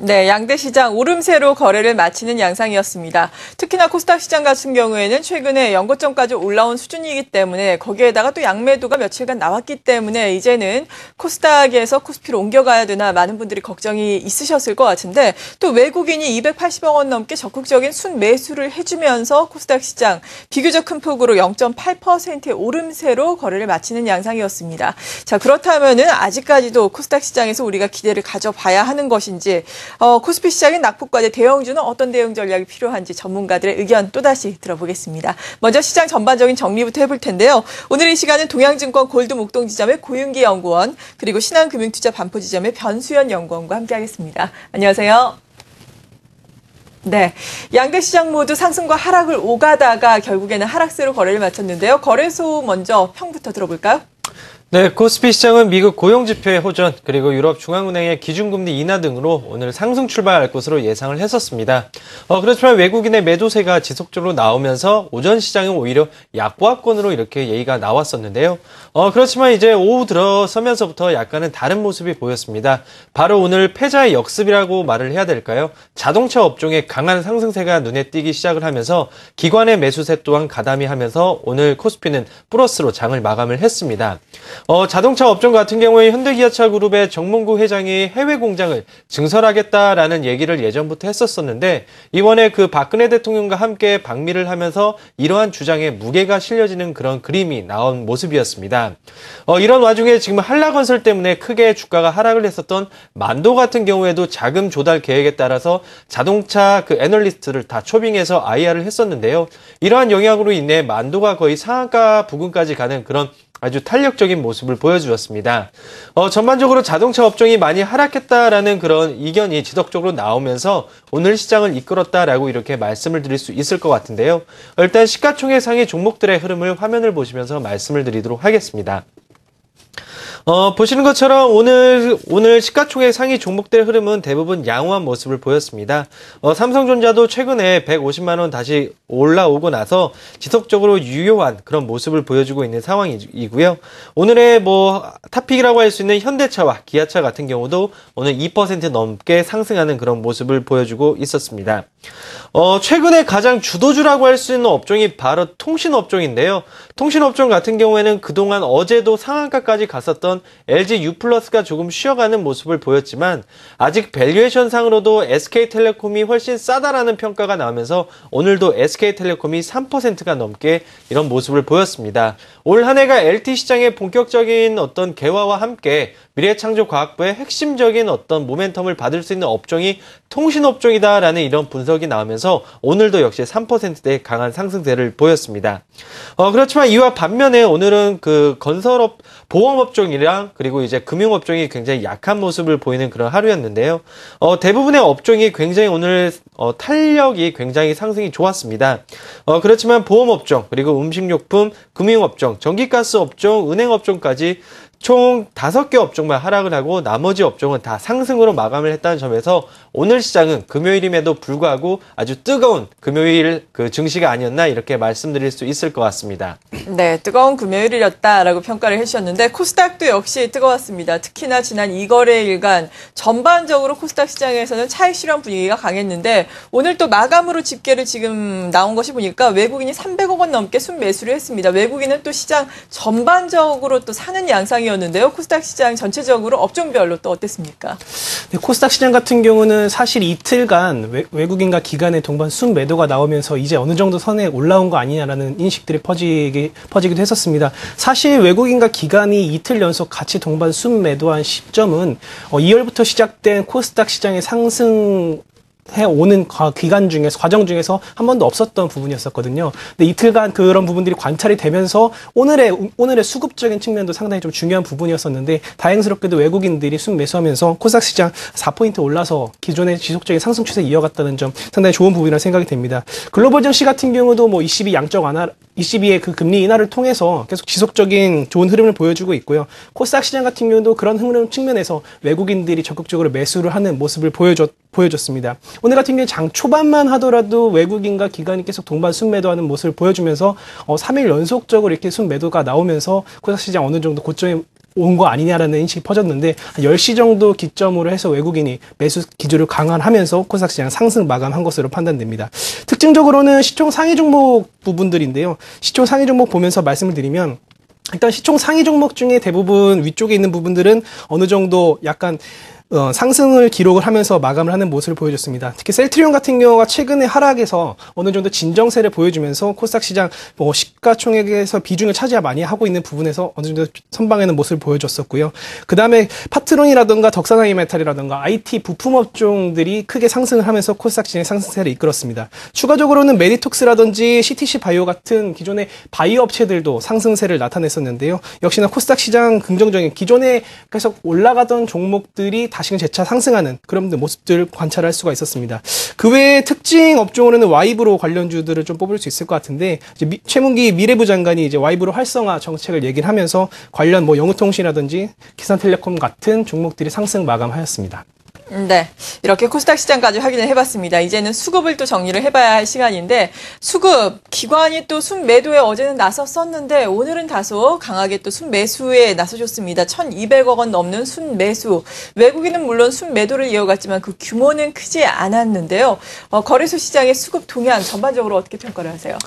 네, 양대 시장 오름세로 거래를 마치는 양상이었습니다. 특히나 코스닥 시장 같은 경우에는 최근에 연고점까지 올라온 수준이기 때문에 거기에다가 또 양매도가 며칠간 나왔기 때문에 이제는 코스닥에서 코스피로 옮겨가야 되나 많은 분들이 걱정이 있으셨을 것 같은데 또 외국인이 280억 원 넘게 적극적인 순매수를 해주면서 코스닥 시장 비교적 큰 폭으로 0.8%의 오름세로 거래를 마치는 양상이었습니다. 자, 그렇다면은 아직까지도 코스닥 시장에서 우리가 기대를 가져봐야 하는 것인지 코스피 시장의 낙폭과의 대형주는 어떤 대응 전략이 필요한지 전문가들의 의견 또다시 들어보겠습니다. 먼저 시장 전반적인 정리부터 해볼 텐데요. 오늘 이 시간은 동양증권 골드목동지점의 고윤기 연구원 그리고 신한금융투자 반포지점의 변수연 연구원과 함께하겠습니다. 안녕하세요. 네, 양대 시장 모두 상승과 하락을 오가다가 결국에는 하락세로 거래를 마쳤는데요. 거래소 먼저 평부터 들어볼까요? 네, 코스피 시장은 미국 고용지표의 호전, 그리고 유럽 중앙은행의 기준금리 인하 등으로 오늘 상승 출발할 것으로 예상을 했었습니다. 그렇지만 외국인의 매도세가 지속적으로 나오면서 오전 시장은 오히려 약보합권으로 이렇게 예의가 나왔었는데요. 그렇지만 이제 오후 들어서면서부터 약간은 다른 모습이 보였습니다. 바로 오늘 패자의 역습이라고 말을 해야 될까요? 자동차 업종의 강한 상승세가 눈에 띄기 시작을 하면서 기관의 매수세 또한 가담이 하면서 오늘 코스피는 플러스로 장을 마감을 했습니다. 자동차 업종 같은 경우에 현대기아차 그룹의 정몽구 회장이 해외 공장을 증설하겠다라는 얘기를 예전부터 했었었는데 이번에 그 박근혜 대통령과 함께 방미를 하면서 이러한 주장에 무게가 실려지는 그런 그림이 나온 모습이었습니다. 이런 와중에 지금 한라건설 때문에 크게 주가가 하락을 했었던 만도 같은 경우에도 자금 조달 계획에 따라서 자동차 그 애널리스트를 다 초빙해서 IR을 했었는데요. 이러한 영향으로 인해 만도가 거의 상한가 부근까지 가는 그런 아주 탄력적인 모습을 보여주었습니다. 전반적으로 자동차 업종이 많이 하락했다라는 그런 이견이 지속적으로 나오면서 오늘 시장을 이끌었다라고 이렇게 말씀을 드릴 수 있을 것 같은데요. 일단 시가총액 상위 종목들의 흐름을 화면을 보시면서 말씀을 드리도록 하겠습니다. 보시는 것처럼 오늘 시가총액 상위 종목들의 흐름은 대부분 양호한 모습을 보였습니다. 삼성전자도 최근에 150만 원 다시 올라오고 나서 지속적으로 유효한 그런 모습을 보여주고 있는 상황이고요. 오늘의 탑픽이라고 할 수 있는 현대차와 기아차 같은 경우도 오늘 2% 넘게 상승하는 그런 모습을 보여주고 있었습니다. 최근에 가장 주도주라고 할 수 있는 업종이 바로 통신업종인데요. 통신업종 같은 경우에는 그동안 어제도 상한가까지 갔었던 LG U+가 조금 쉬어가는 모습을 보였지만 아직 밸류에이션 상으로도 SK텔레콤이 훨씬 싸다라는 평가가 나오면서 오늘도 SK텔레콤이 3%가 넘게 이런 모습을 보였습니다. 올 한 해가 LT 시장의 본격적인 어떤 개화와 함께 미래창조과학부의 핵심적인 어떤 모멘텀을 받을 수 있는 업종이 통신업종이다라는 이런 분석이 나오면서 오늘도 역시 3%대 강한 상승세를 보였습니다. 그렇지만 이와 반면에 오늘은 그 건설업, 보험업종이랑 그리고 이제 금융업종이 굉장히 약한 모습을 보이는 그런 하루였는데요. 대부분의 업종이 굉장히 오늘 탄력이 굉장히 상승이 좋았습니다. 그렇지만 보험업종, 그리고 음식료품, 금융업종, 전기가스 업종, 은행업종까지 총 5개 업종만 하락을 하고 나머지 업종은 다 상승으로 마감을 했다는 점에서 오늘 시장은 금요일임에도 불구하고 아주 뜨거운 금요일 그 증시가 아니었나 이렇게 말씀드릴 수 있을 것 같습니다. 네, 뜨거운 금요일이었다라고 평가를 해주셨는데 코스닥도 역시 뜨거웠습니다. 특히나 지난 2거래일간 전반적으로 코스닥 시장에서는 차익 실현 분위기가 강했는데 오늘 또 마감으로 집계를 지금 나온 것이 보니까 외국인이 300억 원 넘게 순매수를 했습니다. 외국인은 또 시장 전반적으로 또 사는 양상이었는데요. 코스닥 시장 전체적으로 업종별로 또 어땠습니까? 네, 코스닥 시장 같은 경우는 사실 이틀간 외국인과 기관의 동반 순매도가 나오면서 이제 어느 정도 선에 올라온 거 아니냐라는 인식들이 퍼지기도 했었습니다. 사실 외국인과 기관이 이틀 연속 같이 동반 순매도한 시점은 2월부터 시작된 코스닥 시장의 상승 해오는 과정 중에서 한 번도 없었던 부분이었었거든요. 근데 이틀간 그런 부분들이 관찰이 되면서 오늘의 수급적인 측면도 상당히 좀 중요한 부분이었었는데 다행스럽게도 외국인들이 순매수하면서 코스닥 시장 4포인트 올라서 기존의 지속적인 상승 추세 이어갔다는 점 상당히 좋은 부분이라고 생각이 됩니다. 글로벌 증시 같은 경우도 ECB 양적 완화, ECB의 그 금리 인하를 통해서 계속 지속적인 좋은 흐름을 보여주고 있고요. 코스닥 시장 같은 경우도 그런 흐름 측면에서 외국인들이 적극적으로 매수를 하는 모습을 보여줬습니다. 오늘 같은 경우에 장 초반만 하더라도 외국인과 기관이 계속 동반 순매도하는 모습을 보여주면서 3일 연속적으로 이렇게 순매도가 나오면서 코스닥 시장 어느 정도 고점에 온 거 아니냐라는 인식이 퍼졌는데 10시 정도 기점으로 해서 외국인이 매수 기조를 강화하면서 코스닥 시장 상승 마감한 것으로 판단됩니다. 특징적으로는 시총 상위 종목 부분들인데요. 시총 상위 종목 보면서 말씀을 드리면 일단 시총 상위 종목 중에 대부분 위쪽에 있는 부분들은 어느 정도 약간 상승을 기록을 하면서 마감을 하는 모습을 보여줬습니다. 특히 셀트리온 같은 경우가 최근에 하락에서 어느 정도 진정세를 보여주면서 코스닥 시장 시가총액에서 비중을 차지 많이 하고 있는 부분에서 어느 정도 선방하는 모습을 보여줬었고요. 그 다음에 파트론이라든가 덕산하이메탈이라든가 IT 부품 업종들이 크게 상승을 하면서 코스닥 시장의 상승세를 이끌었습니다. 추가적으로는 메디톡스라든지 CTC 바이오 같은 기존의 바이오 업체들도 상승세를 나타냈었는데요. 역시나 코스닥 시장 긍정적인 기존에 계속 올라가던 종목들이 다시금 재차 상승하는 그런 모습들을 관찰할 수가 있었습니다. 그 외에 특징 업종으로는 와이브로 관련주들을 좀 뽑을 수 있을 것 같은데 이제 최문기 미래부 장관이 이제 와이브로 활성화 정책을 얘기를 하면서 관련 영우통신이라든지 기산텔레콤 같은 종목들이 상승 마감하였습니다. 네, 이렇게 코스닥 시장까지 확인을 해봤습니다. 이제는 수급을 또 정리를 해봐야 할 시간인데 수급, 기관이 또 순매도에 어제는 나섰었는데 오늘은 다소 강하게 또 순매수에 나서줬습니다. 1,200억 원 넘는 순매수. 외국인은 물론 순매도를 이어갔지만 그 규모는 크지 않았는데요. 거래소 시장의 수급 동향 전반적으로 어떻게 평가를 하세요?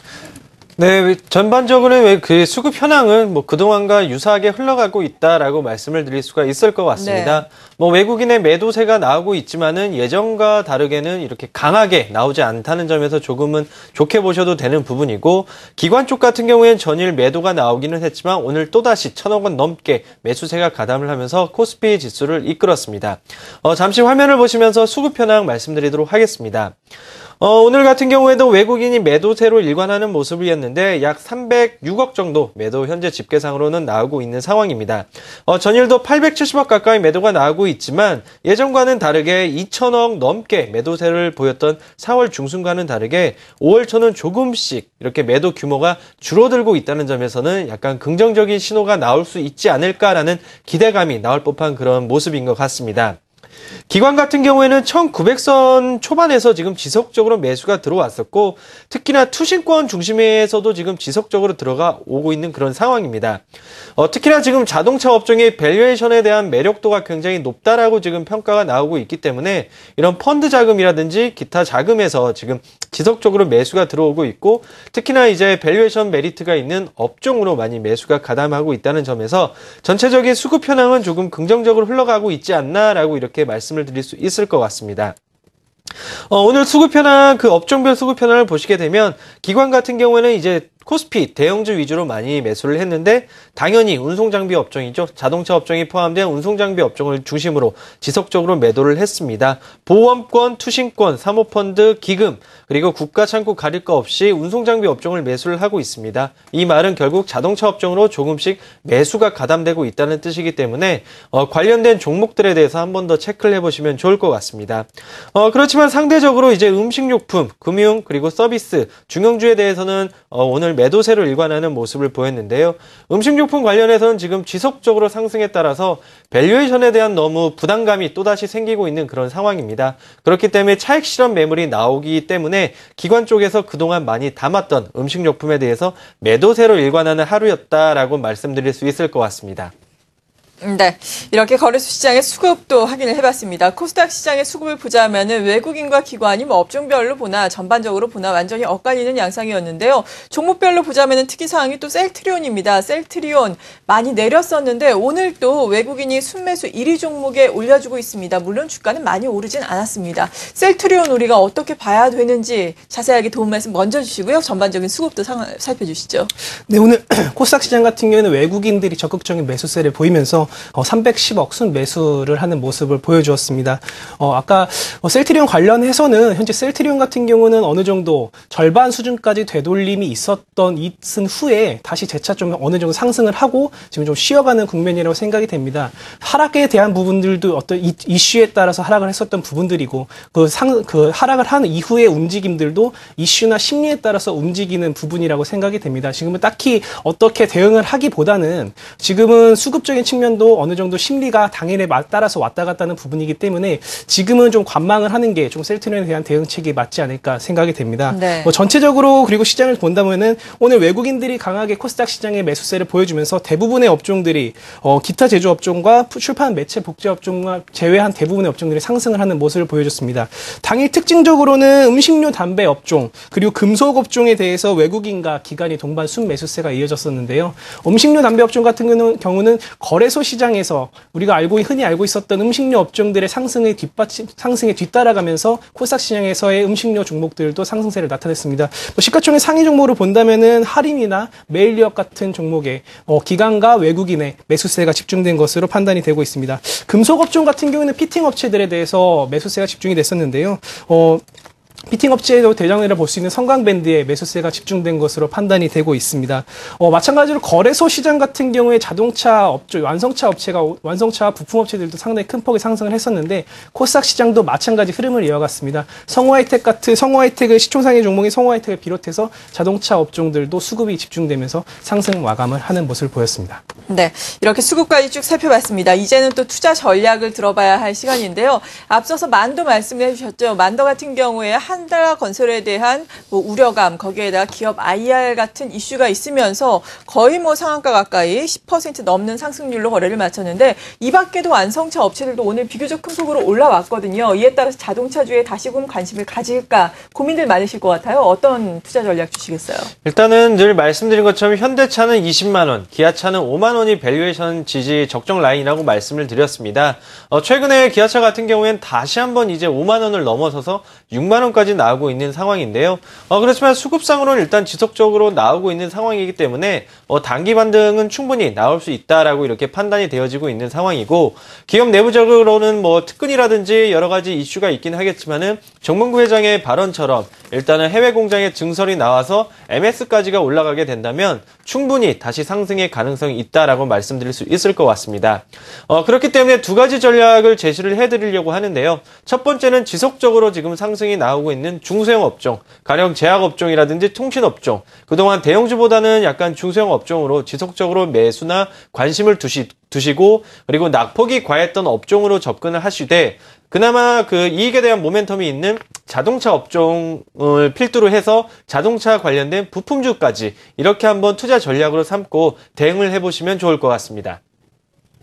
네, 전반적으로는 그 수급 현황은 그동안과 유사하게 흘러가고 있다라고 말씀을 드릴 수가 있을 것 같습니다. 네. 외국인의 매도세가 나오고 있지만은 예전과 다르게는 이렇게 강하게 나오지 않다는 점에서 조금은 좋게 보셔도 되는 부분이고, 기관 쪽 같은 경우에는 전일 매도가 나오기는 했지만 오늘 또다시 1,000억 원 넘게 매수세가 가담을 하면서 코스피 지수를 이끌었습니다. 잠시 화면을 보시면서 수급 현황 말씀드리도록 하겠습니다. 오늘 같은 경우에도 외국인이 매도세로 일관하는 모습이었는데 약 306억 정도 매도 현재 집계상으로는 나오고 있는 상황입니다. 전일도 870억 가까이 매도가 나오고 있지만 예전과는 다르게 2,000억 넘게 매도세를 보였던 4월 중순과는 다르게 5월 초는 조금씩 이렇게 매도 규모가 줄어들고 있다는 점에서는 약간 긍정적인 신호가 나올 수 있지 않을까라는 기대감이 나올 법한 그런 모습인 것 같습니다. 기관 같은 경우에는 1900선 초반에서 지금 지속적으로 매수가 들어왔었고 특히나 투신권 중심에서도 지금 지속적으로 들어가 오고 있는 그런 상황입니다. 특히나 지금 자동차 업종의 밸류에이션에 대한 매력도가 굉장히 높다라고 지금 평가가 나오고 있기 때문에 이런 펀드 자금이라든지 기타 자금에서 지금 지속적으로 매수가 들어오고 있고 특히나 이제 밸류에이션 메리트가 있는 업종으로 많이 매수가 가담하고 있다는 점에서 전체적인 수급 현황은 조금 긍정적으로 흘러가고 있지 않나라고 이렇게 말씀을 드릴 수 있을 것 같습니다. 오늘 수급 현황, 그 업종별 수급 현황을 보시게 되면 기관 같은 경우에는 이제 코스피 대형주 위주로 많이 매수를 했는데 당연히 운송장비 업종이죠. 자동차 업종이 포함된 운송장비 업종을 중심으로 지속적으로 매도를 했습니다. 보험권, 투신권, 사모펀드, 기금 그리고 국가창고 가릴 거 없이 운송장비 업종을 매수를 하고 있습니다. 이 말은 결국 자동차 업종으로 조금씩 매수가 가담되고 있다는 뜻이기 때문에 관련된 종목들에 대해서 한 번 더 체크를 해보시면 좋을 것 같습니다. 그렇지만 상대적으로 이제 음식료품, 금융 그리고 서비스, 중형주에 대해서는 오늘 매도세로 일관하는 모습을 보였는데요. 음식료품 관련해서는 지금 지속적으로 상승에 따라서 밸류에이션에 대한 너무 부담감이 또다시 생기고 있는 그런 상황입니다. 그렇기 때문에 차익 실현 매물이 나오기 때문에 기관 쪽에서 그동안 많이 담았던 음식료품에 대해서 매도세로 일관하는 하루였다라고 말씀드릴 수 있을 것 같습니다. 네, 이렇게 거래소 시장의 수급도 확인을 해봤습니다. 코스닥 시장의 수급을 보자면은 외국인과 기관이 업종별로 보나 전반적으로 보나 완전히 엇갈리는 양상이었는데요. 종목별로 보자면은 특이 사항이 또 셀트리온입니다. 셀트리온 많이 내렸었는데 오늘 또 외국인이 순매수 1위 종목에 올려주고 있습니다. 물론 주가는 많이 오르진 않았습니다. 셀트리온 우리가 어떻게 봐야 되는지 자세하게 도움 말씀 먼저 주시고요. 전반적인 수급도 살펴주시죠. 네, 오늘 코스닥 시장 같은 경우에는 외국인들이 적극적인 매수세를 보이면서 310억 순 매수를 하는 모습을 보여주었습니다. 아까 셀트리온 관련해서는 현재 셀트리온 같은 경우는 어느 정도 절반 수준까지 되돌림이 있었던 후에 다시 재차 좀 어느 정도 상승을 하고 지금 좀 쉬어가는 국면이라고 생각이 됩니다. 하락에 대한 부분들도 어떤 이슈에 따라서 하락을 했었던 부분들이고 그 하락을 한 이후의 움직임들도 이슈나 심리에 따라서 움직이는 부분이라고 생각이 됩니다. 지금은 딱히 어떻게 대응을 하기보다는 지금은 수급적인 측면 시장도 어느 정도 심리가 당일에 따라서 왔다 갔다 하는 부분이기 때문에 지금은 좀 관망을 하는 게 좀 셀트론에 대한 대응책이 맞지 않을까 생각이 됩니다. 네. 전체적으로 그리고 시장을 본다면은 오늘 외국인들이 강하게 코스닥 시장의 매수세를 보여주면서 대부분의 업종들이 기타 제조 업종과 출판 매체 복제 업종과 제외한 대부분의 업종들이 상승을 하는 모습을 보여줬습니다. 당일 특징적으로는 음식료 담배 업종 그리고 금속 업종에 대해서 외국인과 기관이 동반 순매수세가 이어졌었는데요. 음식료 담배 업종 같은 경우는 거래소 시장에서 우리가 흔히 알고 있었던 음식료 업종들의 상승에 뒤따라가면서 코스닥 시장에서의 음식료 종목들도 상승세를 나타냈습니다. 시가총액 상위 종목으로 본다면은 할인이나 메일리업 같은 종목에 기관과 외국인의 매수세가 집중된 것으로 판단이 되고 있습니다. 금속 업종 같은 경우에는 피팅 업체들에 대해서 매수세가 집중이 됐었는데요. 피팅 업체에도 대장이라 볼 수 있는 성광밴드에 매수세가 집중된 것으로 판단이 되고 있습니다. 마찬가지로 거래소 시장 같은 경우에 자동차 업종, 완성차 부품 업체들도 상당히 큰 폭의 상승을 했었는데 코스닥 시장도 마찬가지 흐름을 이어갔습니다. 성호하이텍의 시총상위 종목인 성호하이텍을 비롯해서 자동차 업종들도 수급이 집중되면서 상승 마감을 하는 모습을 보였습니다. 네, 이렇게 수급까지 쭉 살펴봤습니다. 이제는 또 투자 전략을 들어봐야 할 시간인데요. 앞서서 만도 말씀해 주셨죠. 만도 같은 경우에 한달러 건설에 대한 우려감, 거기에다가 기업 IR 같은 이슈가 있으면서 거의 상한가 가까이 10% 넘는 상승률로 거래를 마쳤는데 이 밖에도 완성차 업체들도 오늘 비교적 큰 폭으로 올라왔거든요. 이에 따라서 자동차주에 다시금 관심을 가질까 고민들 많으실 것 같아요. 어떤 투자 전략 주시겠어요? 일단은 늘 말씀드린 것처럼 현대차는 20만 원, 기아차는 5만 원이 밸류에이션 지지 적정 라인이라고 말씀을 드렸습니다. 최근에 기아차 같은 경우에는 다시 한번 이제 5만 원을 넘어서서 6만 원까지 나오고 있는 상황인데요. 그렇지만 수급상으로는 일단 지속적으로 나오고 있는 상황이기 때문에 단기 반등은 충분히 나올 수 있다라고 이렇게 판단이 되어지고 있는 상황이고, 기업 내부적으로는 특근이라든지 여러 가지 이슈가 있긴 하겠지만은 정문구 회장의 발언처럼 일단은 해외 공장에 증설이 나와서 MS까지가 올라가게 된다면 충분히 다시 상승의 가능성이 있다라고 말씀드릴 수 있을 것 같습니다. 그렇기 때문에 두 가지 전략을 제시를 해드리려고 하는데요. 첫 번째는 지속적으로 지금 상승이 나오고 있는 중소형 업종, 가령 제약 업종이라든지 통신 업종, 그동안 대형주보다는 약간 중소형 업종으로 지속적으로 매수나 관심을 두시고 그리고 낙폭이 과했던 업종으로 접근을 하시되, 그나마 그 이익에 대한 모멘텀이 있는 자동차 업종을 필두로 해서 자동차 관련된 부품주까지 이렇게 한번 투자 전략으로 삼고 대응을 해보시면 좋을 것 같습니다.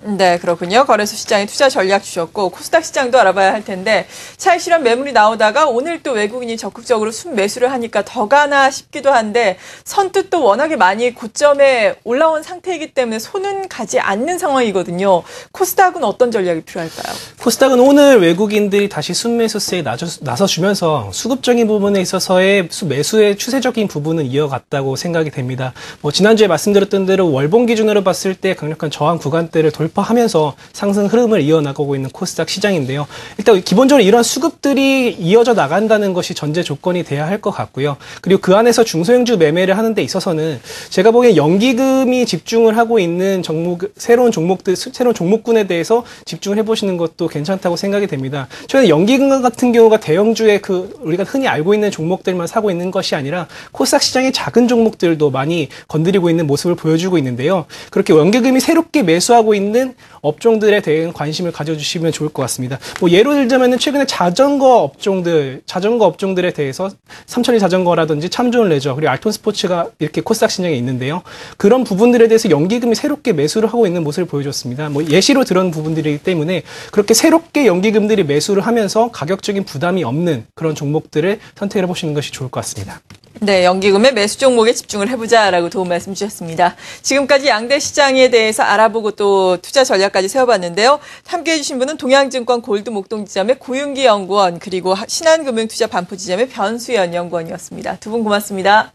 네, 그렇군요. 거래소 시장에 투자 전략 주셨고 코스닥 시장도 알아봐야 할 텐데 차익실현 매물이 나오다가 오늘 또 외국인이 적극적으로 순매수를 하니까 더 가나 싶기도 한데 선뜻 또 워낙에 많이 고점에 올라온 상태이기 때문에 손은 가지 않는 상황이거든요. 코스닥은 어떤 전략이 필요할까요? 코스닥은 오늘 외국인들이 다시 순매수세에 나서주면서 수급적인 부분에 있어서의 매수의 추세적인 부분은 이어갔다고 생각이 됩니다. 지난주에 말씀드렸던 대로 월봉 기준으로 봤을 때 강력한 저항 구간대를 돌파하면서 상승 흐름을 이어나가고 있는 코스닥 시장인데요. 일단 기본적으로 이러한 수급들이 이어져 나간다는 것이 전제 조건이 돼야 할 것 같고요. 그리고 그 안에서 중소형주 매매를 하는 데 있어서는 제가 보기엔 연기금이 집중을 하고 있는 새로운 종목군에 대해서 집중을 해보시는 것도 괜찮다고 생각이 됩니다. 최근에 연기금 같은 경우가 대형주의 우리가 흔히 알고 있는 종목들만 사고 있는 것이 아니라 코스닥 시장의 작은 종목들도 많이 건드리고 있는 모습을 보여주고 있는데요. 그렇게 연기금이 새롭게 매수하고 있는 업종들에 대한 관심을 가져주시면 좋을 것 같습니다. 예로 들자면 최근에 자전거 업종들에 대해서 삼천리 자전거라든지 참좋은 레저 그리고 알톤 스포츠가 이렇게 코스닥 시장에 있는데요. 그런 부분들에 대해서 연기금이 새롭게 매수를 하고 있는 모습을 보여줬습니다. 예시로 들은 부분들이기 때문에 그렇게 새롭게 연기금들이 매수를 하면서 가격적인 부담이 없는 그런 종목들을 선택해 보시는 것이 좋을 것 같습니다. 네, 연기금의 매수 종목에 집중을 해보자라고 도움 말씀 주셨습니다. 지금까지 양대 시장에 대해서 알아보고 또 투자 전략까지 세워봤는데요. 함께해 주신 분은 동양증권 골드 목동 지점의 고윤기 연구원 그리고 신한금융투자 반포 지점의 변수연 연구원이었습니다. 두 분 고맙습니다.